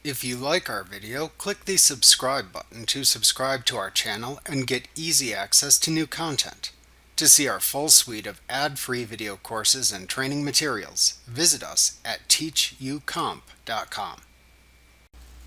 If you like our video, click the subscribe button to subscribe to our channel and get easy access to new content. To see our full suite of ad-free video courses and training materials, visit us at teachucomp.com.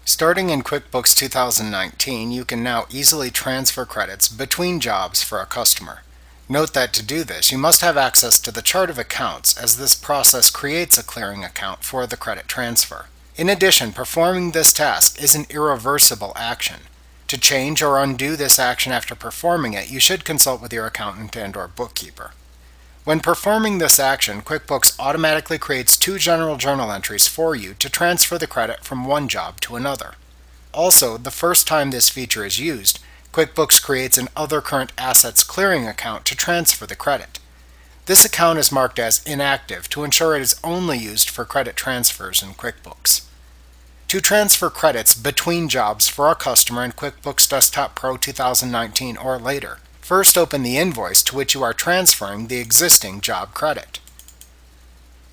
Starting in QuickBooks 2019, you can now easily transfer credits between jobs for a customer. Note that to do this, you must have access to the chart of accounts, as this process creates a clearing account for the credit transfer. In addition, performing this task is an irreversible action. To change or undo this action after performing it, you should consult with your accountant and/or bookkeeper. When performing this action, QuickBooks automatically creates two general journal entries for you to transfer the credit from one job to another. Also, the first time this feature is used, QuickBooks creates an Other Current Assets clearing account to transfer the credit. This account is marked as inactive to ensure it is only used for credit transfers in QuickBooks. To transfer credits between jobs for a customer in QuickBooks Desktop Pro 2019 or later, first open the invoice to which you are transferring the existing job credit.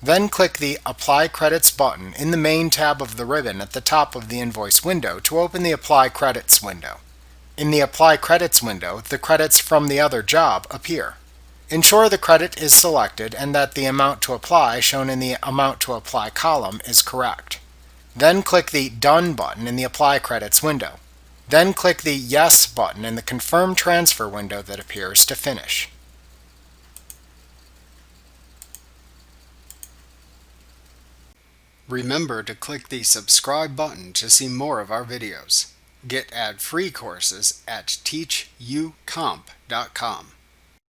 Then click the Apply Credits button in the Main tab of the ribbon at the top of the invoice window to open the Apply Credits window. In the Apply Credits window, the credits from the other job appear. Ensure the credit is selected and that the amount to apply shown in the Amount to Apply column is correct. Then click the Done button in the Apply Credits window. Then click the Yes button in the Confirm Transfer window that appears to finish. Remember to click the subscribe button to see more of our videos. Get ad-free courses at teachucomp.com.